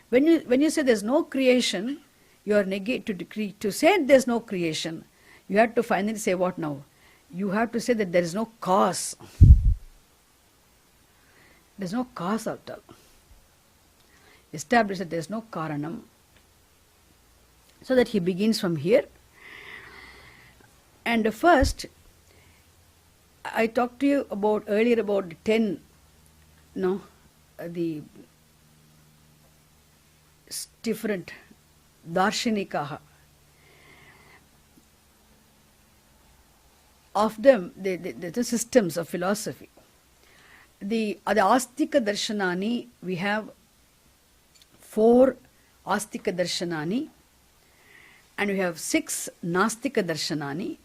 When you say there is no creation, you are to say there is no creation, you have to finally say what now? You have to say that there is no cause. There is no cause at all. Establish that there is no karanam. So that he begins from here. And first, I talked to you earlier about 10, the different darshanikaha. Of them, the systems of philosophy. The Astika Darshanani, we have 4 Astika Darshanani, and we have 6 Nastika Darshanani,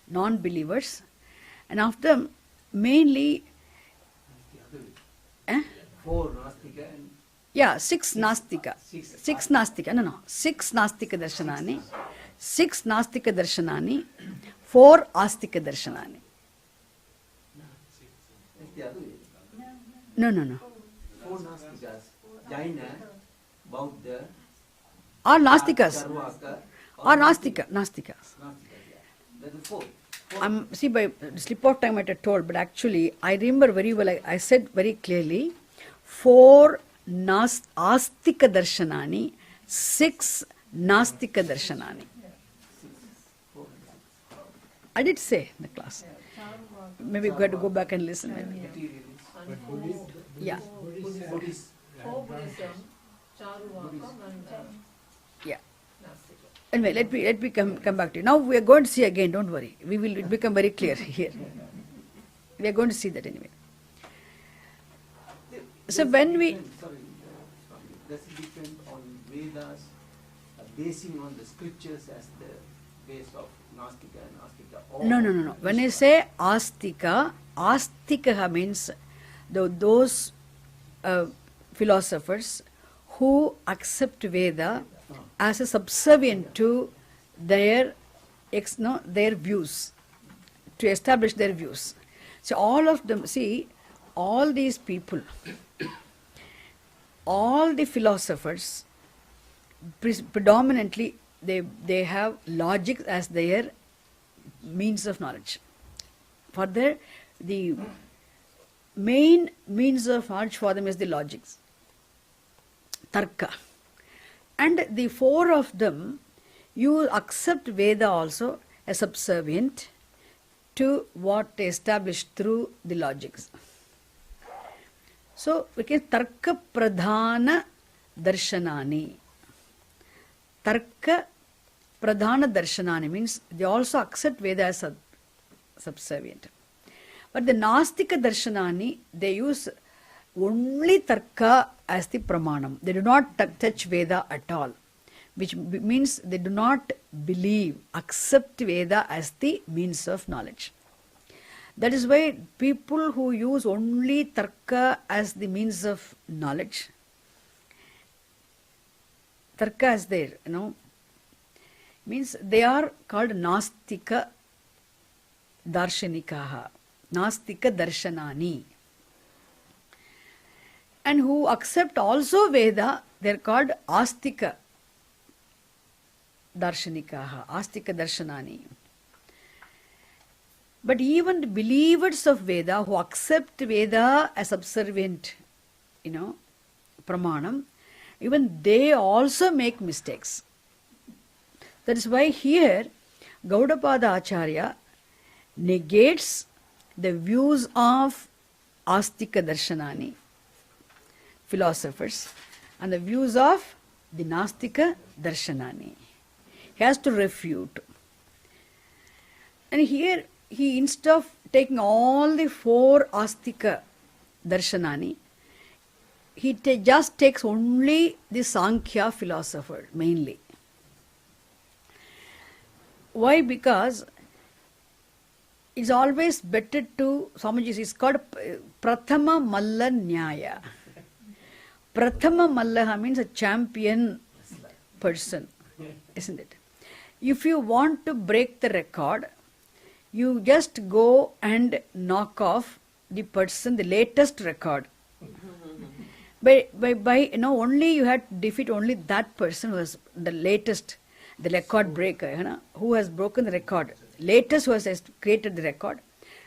non-believers, and of them mainly 4 Nastika and 6 Nastika. 6 Nastika. 6 Nastika Darshanani, 6 Nastika Darshanani, 4 Astika Darshanani. No. 4 Nastikas, Jaina, Bauddha, Or Nastikas. Charvaka, Or Nastikas. That is 4. See, by slip of time I had told, but actually I remember very well, I said very clearly, 4 Astika Darshanani, 6 Nastika Darshanani. I did say in the class. Maybe we have to go back and listen. Yeah. Yeah. Anyway, let me come back to you. Now we are going to see again, don't worry. It will become very clear here. We are going to see that anyway. So when we... Does it depend on Vedas basing on the scriptures as the base of Nastika and Astika? No. When I say Astika, Astika means those philosophers who accept Veda as a subservient to their views, to establish their views. So all of them, see, all these people, all the philosophers, predominantly they have logic as their means of knowledge. For the main means of knowledge for them is the logics, tarka. And the 4 of them, you accept Veda also as subservient to what they established through the logics. So, we can tarka pradhana darshanani. Tarka pradhana darshanani means they also accept Veda as subservient. But the Nastika darshanani, they use only tarka as the pramanam. They do not touch Veda at all, which means they do not accept Veda as the means of knowledge. That is why people who use only tarka as the means of knowledge, tarka is there, means they are called Nastika Darshanikaha, Nastika Darshanani. And who accept also Veda, they are called Astika Darshanikaha, Astika Darshanani. But even the believers of Veda who accept Veda as subservient, pramanam, even they also make mistakes. That is why here Gaudapada Acharya negates the views of Astika Darshanani philosophers and the views of the Nastika Darshanani. He has to refute. And here, he instead of taking all the 4 Astika Darshanani, he just takes only the Sankhya philosopher mainly. Why? Because it's always better to, Swamiji, it's called Prathama Malla Nyaya. Prathama Mallaha means a champion person, isn't it? If you want to break the record, you just go and knock off the person, the latest record. By only you have to defeat only that person who has the latest, the record breaker, who has broken the record, latest who has created the record,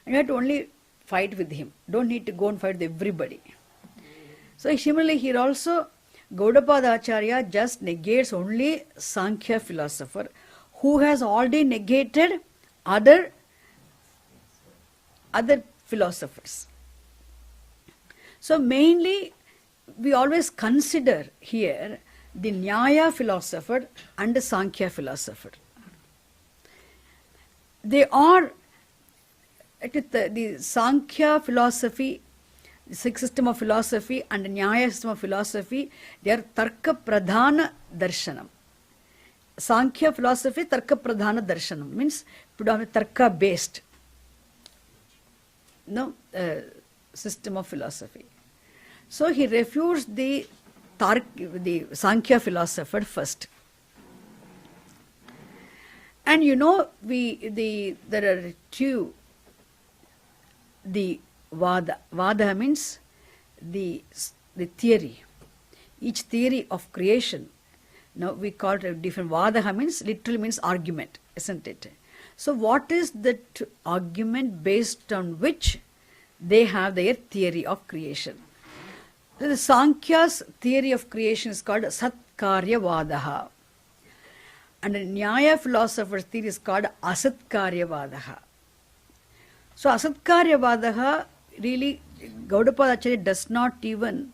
and you have to only fight with him. Don't need to go and fight with everybody. So similarly here also, Gaudapada Acharya just negates only Sankhya philosopher, who has already negated other philosophers. So mainly we always consider here the Nyaya philosopher and the Sankhya philosopher. They are, the Sankhya philosophy, the sixth system of philosophy, and the Nyaya system of philosophy, they are Tarka Pradhana Darshanam. Sankhya philosophy, Tarka Pradhana Darshanam, means predominantly Tarka based system of philosophy. So he refutes the Sankhya philosopher first. And there are 2, the Vada. Vada means the theory. Each theory of creation. Now we call it a different. Vada means, literally means argument, isn't it? So what is that argument based on which they have their theory of creation? The Sankhya's theory of creation is called Satkarya Vadaha. And the Nyaya philosopher's theory is called Asatkarya Vadaha. So Asatkarya Vadaha, really, Gaudapada Acharya does not even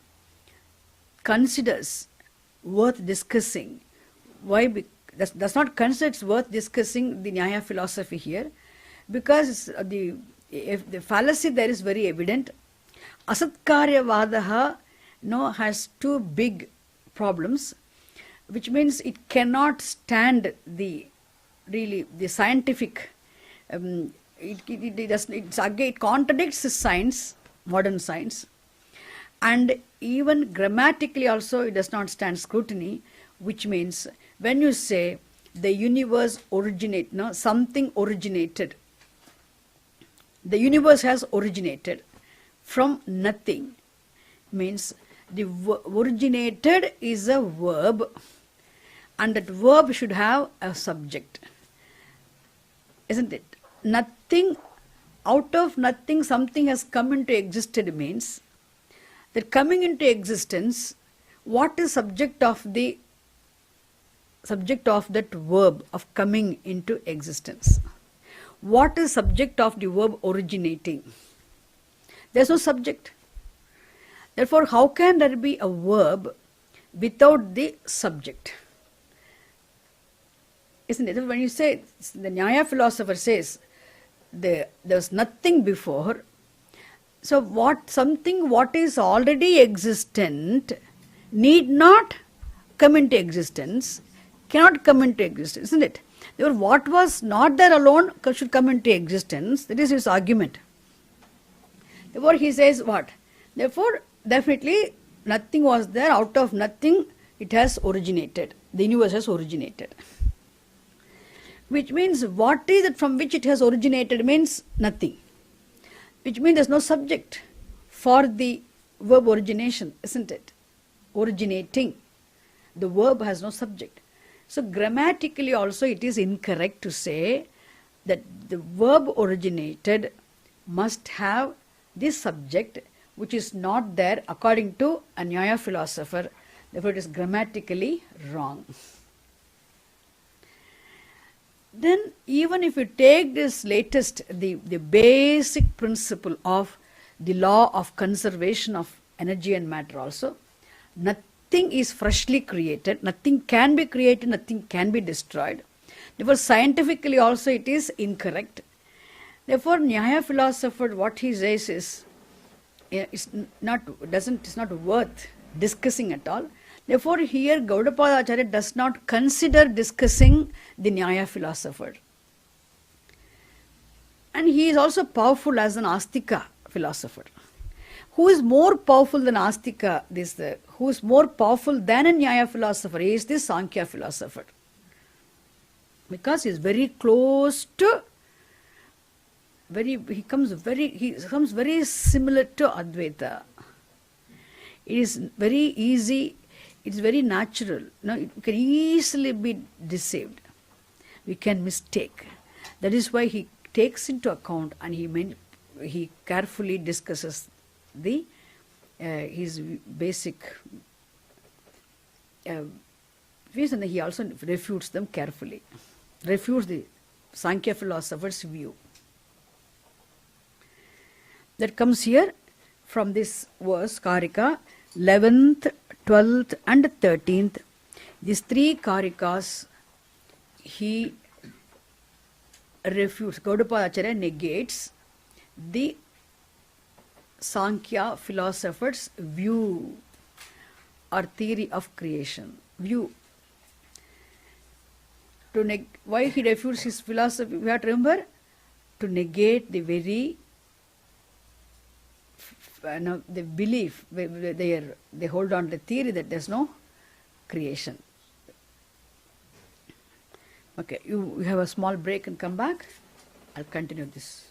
considers worth discussing. Why? Does not consider it's worth discussing the Nyaya philosophy here, because the fallacy there is very evident. Asatkarya Vadaha has 2 big problems, which means it cannot stand the scientific. It contradicts the science, modern science, and even grammatically also it does not stand scrutiny. Which means when you say the universe something originated. The universe has originated from nothing. Means the originated is a verb, and that verb should have a subject, isn't it? Nothing, out of nothing something has come into existence means that coming into existence, what is subject of that verb of coming into existence? What is subject of the verb originating? There is no subject. Therefore, how can there be a verb without the subject? Isn't it? When you say, the Nyaya philosopher says, there was nothing before. So what is already existent need not come into existence, cannot come into existence, isn't it? Therefore, what was not there alone should come into existence. That is his argument. Therefore, he says what? Therefore, definitely nothing was there. Out of nothing, it has originated. The universe has originated. Which means, what is it from which it has originated means nothing. Which means there is no subject for the verb origination, isn't it? Originating. The verb has no subject. So grammatically also it is incorrect to say that the verb originated must have this subject, which is not there according to a Nyaya philosopher. Therefore it is grammatically wrong. Then even if you take this latest, the basic principle of the law of conservation of energy and matter also, nothing is freshly created, nothing can be created, nothing can be destroyed. Therefore, scientifically also it is incorrect. Therefore, Nyaya philosopher, what he says is, it's not worth discussing at all. Therefore, here Gaudapada Acharya does not consider discussing the Nyaya philosopher. And he is also powerful as an Astika philosopher. Who is more powerful than Astika? Who is more powerful than a Nyaya philosopher? He is the Sankhya philosopher. Because he is very close to, he comes very similar to Advaita. It is very easy, it is very natural. Now, it can easily be deceived. We can mistake. That is why he takes into account and he carefully discusses his basic views, and he also refutes them carefully. Refutes the Sankhya philosopher's view. That comes here from this verse, Karika, 11th, 12th and 13th. These three Karikas he refutes. Gaudapada Acharya negates the Sankhya philosopher's view or theory of creation. View. Why he refutes his philosophy? We have to remember to negate the very the belief, they hold on to the theory that there is no creation. Okay, you have a small break and come back. I'll continue this.